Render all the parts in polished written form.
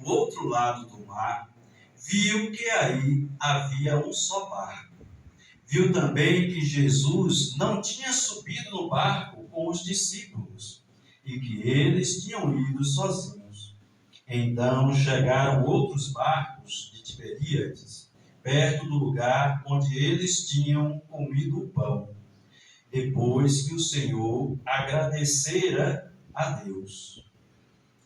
do outro lado do mar, viu que aí havia um só barco. Viu também que Jesus não tinha subido no barco com os discípulos e que eles tinham ido sozinhos. Então chegaram outros barcos de Tiberíades, perto do lugar onde eles tinham comido o pão, depois que o Senhor agradecera a Deus.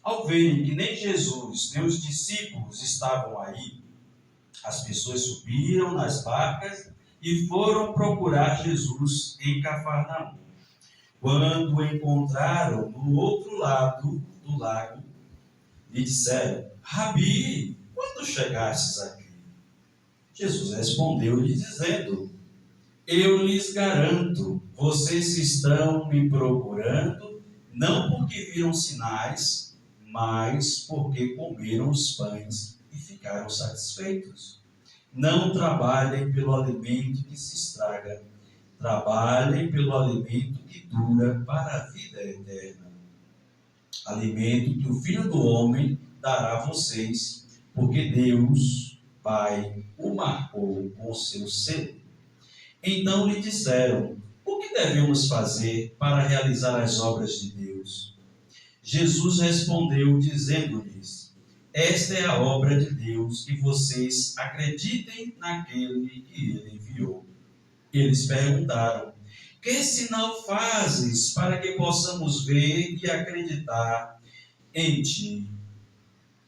Ao verem que nem Jesus nem os discípulos estavam aí, as pessoas subiram nas barcas e foram procurar Jesus em Cafarnaum. Quando o encontraram no outro lado do lago, lhe disseram: Rabi, quando chegastes aqui? Jesus respondeu-lhe dizendo: Eu lhes garanto, vocês estão me procurando, não porque viram sinais, mas porque comeram os pães e ficaram satisfeitos. Não trabalhem pelo alimento que se estraga, trabalhem pelo alimento que dura para a vida eterna. Alimento que o Filho do Homem dará a vocês, porque Deus, Pai, o marcou com o seu selo. Então lhe disseram: O que devemos fazer para realizar as obras de Deus? Jesus respondeu, dizendo-lhes: Esta é a obra de Deus, que vocês acreditem naquele que ele enviou. Eles perguntaram: Que sinal fazes para que possamos ver e acreditar em ti?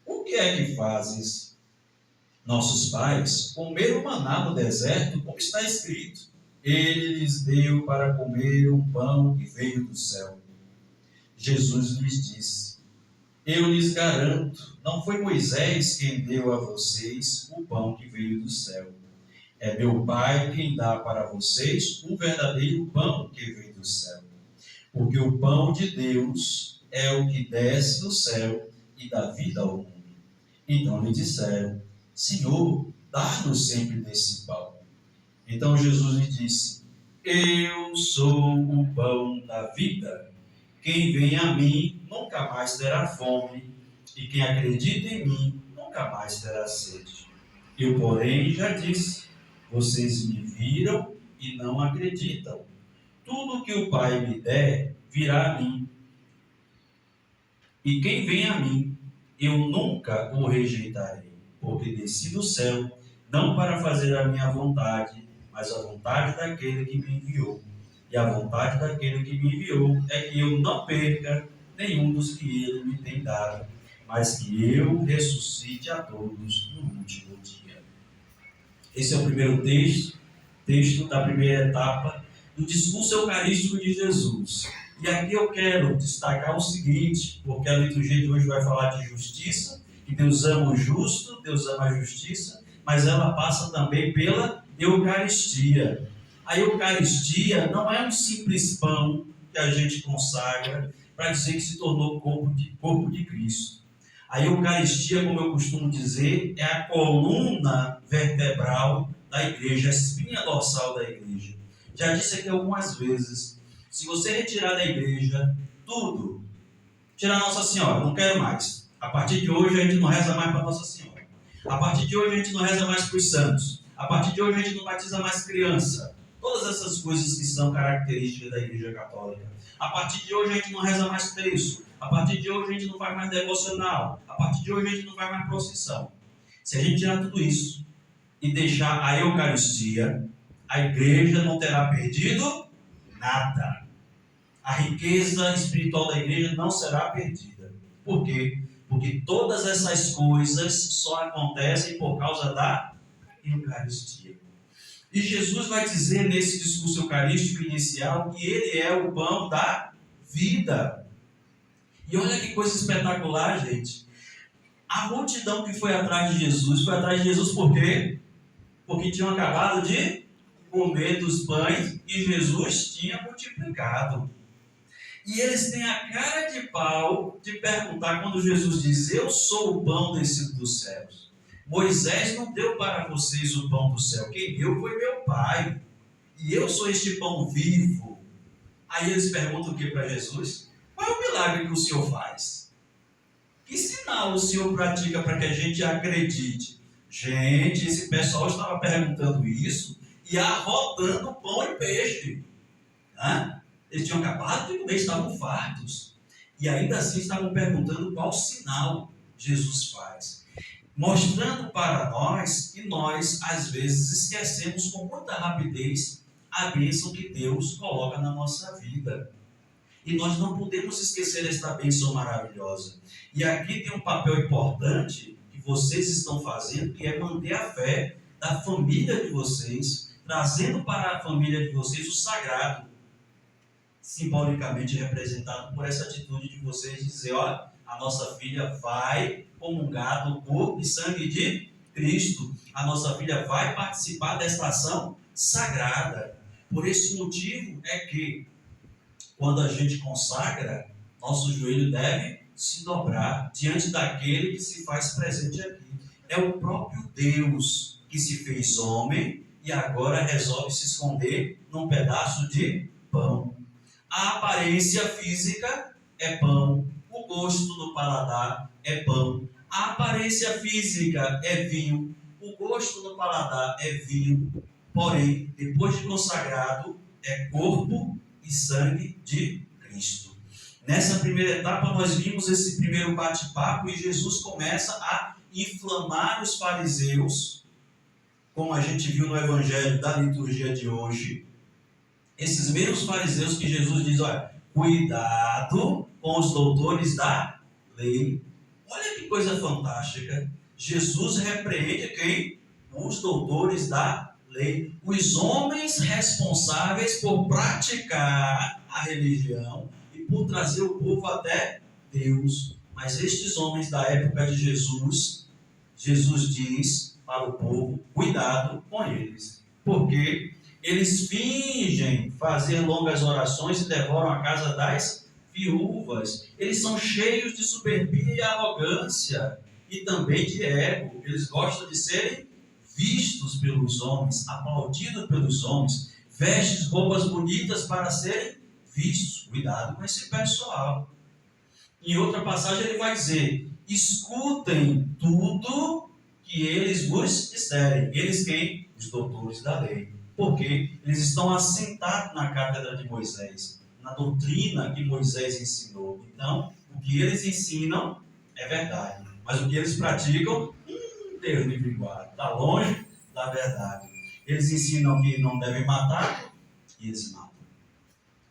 O que é que fazes? Nossos pais comeram maná no deserto, como está escrito: Ele lhes deu para comer um pão que veio do céu. Jesus lhes disse: Eu lhes garanto, não foi Moisés quem deu a vocês o pão que veio do céu. É meu Pai quem dá para vocês o verdadeiro pão que veio do céu. Porque o pão de Deus é o que desce do céu e dá vida ao mundo. Então lhe disseram: Senhor, dá-nos sempre desse pão. Então Jesus lhe disse: Eu sou o pão da vida. Quem vem a mim nunca mais terá fome, e quem acredita em mim nunca mais terá sede. Eu, porém, já disse: vocês me viram e não acreditam. Tudo que o Pai me der virá a mim. E quem vem a mim, eu nunca o rejeitarei, porque desci do céu, não para fazer a minha vontade, mas a vontade daquele que me enviou. E a vontade daquele que me enviou é que eu não perca nenhum dos que ele me tem dado, mas que eu ressuscite a todos no último dia. Esse é o primeiro texto da primeira etapa do discurso eucarístico de Jesus. E aqui eu quero destacar o seguinte, porque a liturgia de hoje vai falar de justiça, que Deus ama o justo, Deus ama a justiça, mas ela passa também pela Eucaristia. A Eucaristia não é um simples pão que a gente consagra para dizer que se tornou corpo de Cristo. A Eucaristia, como eu costumo dizer, é a coluna vertebral da igreja, a espinha dorsal da igreja. Já disse aqui algumas vezes, se você retirar da igreja tudo, tirar Nossa Senhora, não quero mais. A partir de hoje a gente não reza mais para Nossa Senhora. A partir de hoje a gente não reza mais para os santos. A partir de hoje a gente não batiza mais criança. Todas essas coisas que são características da Igreja Católica. A partir de hoje a gente não reza mais terço. A partir de hoje a gente não faz mais devocional. A partir de hoje a gente não faz mais procissão. Se a gente tirar tudo isso e deixar a Eucaristia, a igreja não terá perdido nada. A riqueza espiritual da igreja não será perdida. Por quê? Porque todas essas coisas só acontecem por causa da Eucaristia. E Jesus vai dizer nesse discurso eucarístico inicial que ele é o pão da vida. E olha que coisa espetacular, gente. A multidão que foi atrás de Jesus, foi atrás de Jesus por quê? Porque tinham acabado de comer dos pães e Jesus tinha multiplicado. E eles têm a cara de pau de perguntar quando Jesus diz: Eu sou o pão descido dos céus. Moisés não deu para vocês o pão do céu. Quem deu foi meu Pai. E eu sou este pão vivo. Aí eles perguntam o que para Jesus? Qual é o milagre que o Senhor faz? Que sinal o Senhor pratica para que a gente acredite? Gente, esse pessoal estava perguntando isso e arrotando pão e peixe. Né? Eles tinham acabado de comer, estavam fartos. E ainda assim estavam perguntando qual sinal Jesus faz. Mostrando para nós que nós, às vezes, esquecemos com muita rapidez a bênção que Deus coloca na nossa vida. E nós não podemos esquecer esta bênção maravilhosa. E aqui tem um papel importante que vocês estão fazendo, que é manter a fé da família de vocês, trazendo para a família de vocês o sagrado, simbolicamente representado por essa atitude de vocês dizer, olha, a nossa filha vai comungar do corpo e sangue de Cristo. A nossa filha vai participar desta ação sagrada. Por esse motivo é que, quando a gente consagra, nosso joelho deve se dobrar diante daquele que se faz presente aqui. É o próprio Deus que se fez homem e agora resolve se esconder num pedaço de pão. A aparência física é pão. O gosto no paladar é pão. A aparência física é vinho. O gosto no paladar é vinho. Porém, depois de consagrado, é corpo e sangue de Cristo. Nessa primeira etapa, nós vimos esse primeiro bate-papo e Jesus começa a inflamar os fariseus, como a gente viu no evangelho da liturgia de hoje. Esses mesmos fariseus que Jesus diz, olha, cuidado com os doutores da lei. Olha que coisa fantástica. Jesus repreende quem? Os doutores da lei. Os homens responsáveis por praticar a religião e por trazer o povo até Deus. Mas estes homens da época de Jesus, Jesus diz para o povo, cuidado com eles. Porque eles fingem fazer longas orações e devoram a casa das viúvas. Eles são cheios de soberbia e arrogância e também de ego. Eles gostam de serem vistos pelos homens, aplaudidos pelos homens, vestem roupas bonitas para serem vistos. Cuidado com esse pessoal. Em outra passagem ele vai dizer, escutem tudo que eles vos disserem. Eles quem? Os doutores da lei. Porque eles estão assentados na cátedra de Moisés, na doutrina que Moisés ensinou. Então, o que eles ensinam é verdade. Mas o que eles praticam, Deus me guarde, está longe da verdade. Eles ensinam que não devem matar, e eles matam.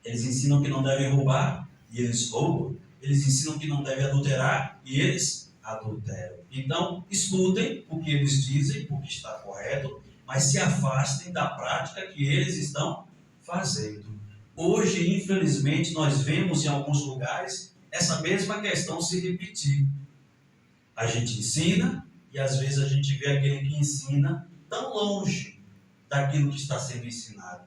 Eles ensinam que não devem roubar, e eles roubam. Eles ensinam que não devem adulterar, e eles adulteram. Então, escutem o que eles dizem, porque está correto, mas se afastem da prática que eles estão fazendo. Hoje, infelizmente, nós vemos em alguns lugares essa mesma questão se repetir. A gente ensina e às vezes a gente vê aquele que ensina tão longe daquilo que está sendo ensinado.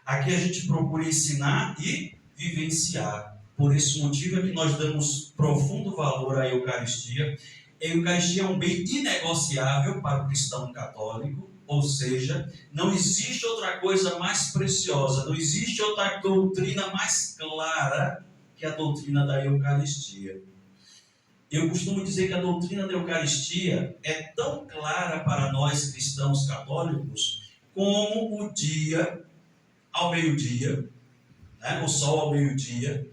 Aqui a gente procura ensinar e vivenciar. Por esse motivo é que nós damos profundo valor à Eucaristia. A Eucaristia é um bem inegociável para o cristão católico. Ou seja, não existe outra coisa mais preciosa, não existe outra doutrina mais clara que a doutrina da Eucaristia. Eu costumo dizer que a doutrina da Eucaristia é tão clara para nós cristãos católicos como o dia ao meio-dia, né? O sol ao meio-dia,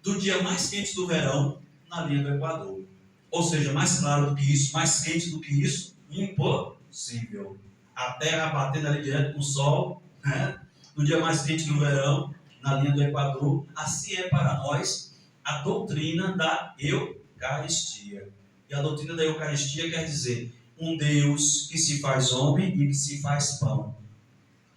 do dia mais quente do verão na linha do Equador. Ou seja, mais claro do que isso, mais quente do que isso, impossível. A terra batendo ali direto com o sol, né? No dia mais quente do verão, na linha do Equador. Assim é para nós a doutrina da Eucaristia. E a doutrina da Eucaristia quer dizer um Deus que se faz homem e que se faz pão.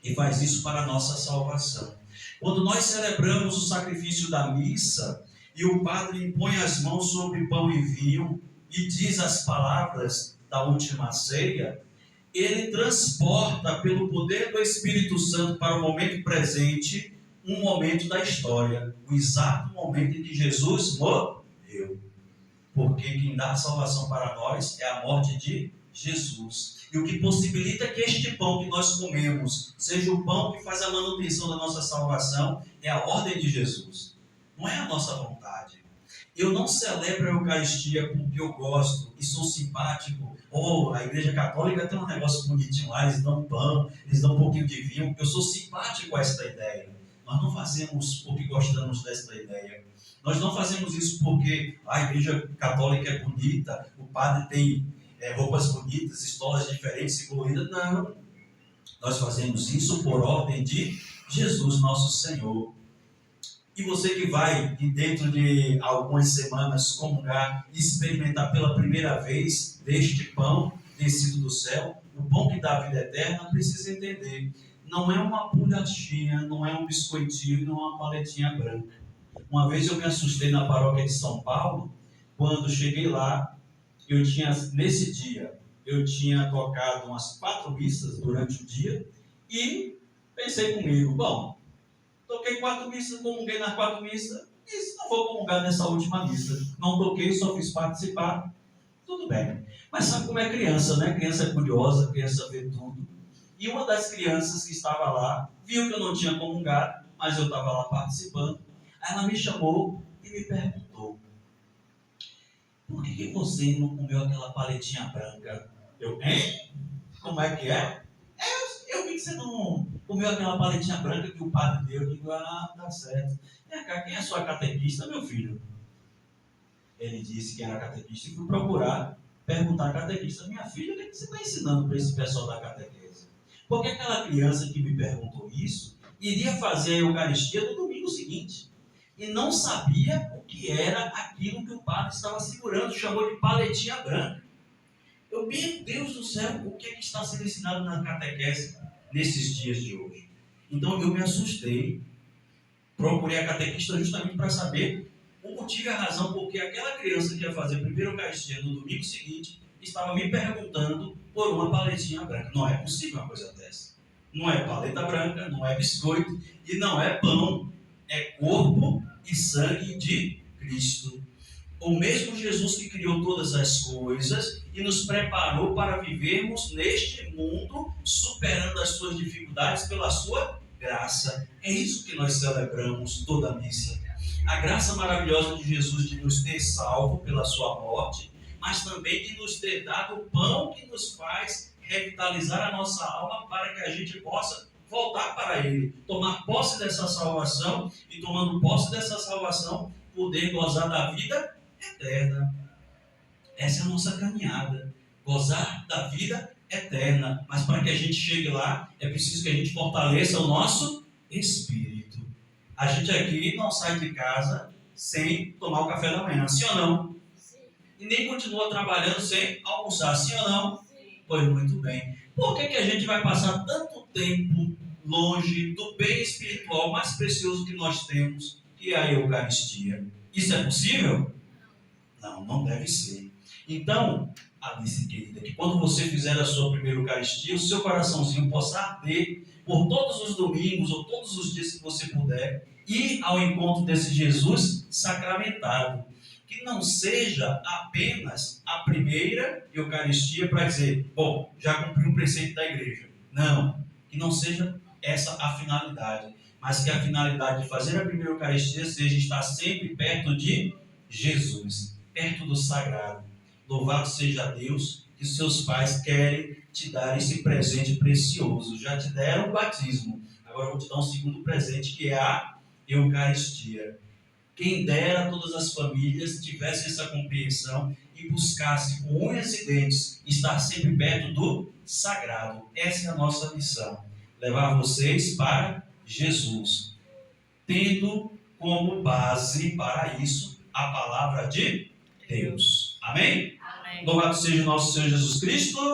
E faz isso para a nossa salvação. Quando nós celebramos o sacrifício da missa e o padre impõe as mãos sobre pão e vinho e diz as palavras da última ceia, ele transporta pelo poder do Espírito Santo para o momento presente, um momento da história, o exato momento em que Jesus morreu. Porque quem dá a salvação para nós é a morte de Jesus. E o que possibilita que este pão que nós comemos seja o pão que faz a manutenção da nossa salvação é a ordem de Jesus. Não é a nossa vontade. Eu não celebro a Eucaristia porque eu gosto e sou simpático. Ou a Igreja Católica tem um negócio bonitinho lá, eles dão pão, eles dão um pouquinho de vinho. Eu sou simpático a esta ideia. Nós não fazemos porque gostamos desta ideia. Nós não fazemos isso porque a Igreja Católica é bonita, o padre tem roupas bonitas, estolas diferentes e coloridas. Não. Nós fazemos isso por ordem de Jesus, nosso Senhor. E você que vai, dentro de algumas semanas, comungar e experimentar pela primeira vez deste pão descido do céu, o pão que dá a vida eterna, precisa entender. Não é uma bolachinha, não é um biscoitinho, não é uma paletinha branca. Uma vez eu me assustei na paróquia de São Paulo, quando cheguei lá, nesse dia, eu tinha tocado umas 4 missas durante o dia e pensei comigo, bom, toquei 4 missas, comunguei nas 4 missas, e não vou comungar nessa última missa. Não toquei, só fiz participar, tudo bem. Mas sabe como é criança, né? Criança é curiosa, criança vê tudo. E uma das crianças que estava lá, viu que eu não tinha comungado, mas eu estava lá participando. Aí ela me chamou e me perguntou, por que você não comeu aquela paletinha branca? Eu, hein? Como é que é? Eu vi que você não comeu aquela paletinha branca que o padre deu. Eu digo, tá certo. Vem cá, quem é sua catequista, meu filho? Ele disse que era catequista e fui procurar, perguntar à catequista, minha filha, o que você está ensinando para esse pessoal da catequese? Porque aquela criança que me perguntou isso, iria fazer a Eucaristia no domingo seguinte. E não sabia o que era aquilo que o padre estava segurando, chamou de paletinha branca. Meu Deus do céu, o que é que está sendo ensinado na catequese nesses dias de hoje? Então eu me assustei, procurei a catequista justamente para saber o motivo e a razão porque aquela criança que ia fazer a primeira Eucaristia no domingo seguinte estava me perguntando por uma paletinha branca. Não é possível uma coisa dessa. Não é paleta branca, não é biscoito e não é pão. É corpo e sangue de Cristo. O mesmo Jesus que criou todas as coisas e nos preparou para vivermos neste mundo, superando as suas dificuldades pela sua graça. É isso que nós celebramos toda a missa. A graça maravilhosa de Jesus de nos ter salvo pela sua morte, mas também de nos ter dado o pão que nos faz revitalizar a nossa alma para que a gente possa voltar para Ele, tomar posse dessa salvação e, tomando posse dessa salvação, poder gozar da vida eterna. Essa é a nossa caminhada, gozar da vida eterna. Mas para que a gente chegue lá, é preciso que a gente fortaleça o nosso espírito. A gente aqui não sai de casa sem tomar o café da manhã, sim ou não? Sim. E nem continua trabalhando sem almoçar, sim ou não? Sim. Pois muito bem. Por que a gente vai passar tanto tempo longe do bem espiritual mais precioso que nós temos, que é a Eucaristia? Isso é possível? Não, não deve ser. Então, Alice querida, que quando você fizer a sua primeira Eucaristia, o seu coraçãozinho possa arder por todos os domingos ou todos os dias que você puder, ir ao encontro desse Jesus sacramentado. Que não seja apenas a primeira Eucaristia para dizer, bom, já cumpri o preceito da igreja. Não, que não seja essa a finalidade, mas que a finalidade de fazer a primeira Eucaristia seja estar sempre perto de Jesus, perto do sagrado. Louvado seja Deus que seus pais querem te dar esse presente precioso. Já te deram o batismo, agora eu vou te dar um segundo presente, que é a Eucaristia. Quem dera todas as famílias tivessem essa compreensão e buscassem com unhas e dentes estar sempre perto do sagrado. Essa é a nossa missão, levar vocês para Jesus, tendo como base para isso a palavra de Deus. Amém? Amém. Louvado seja o nosso Senhor Jesus Cristo.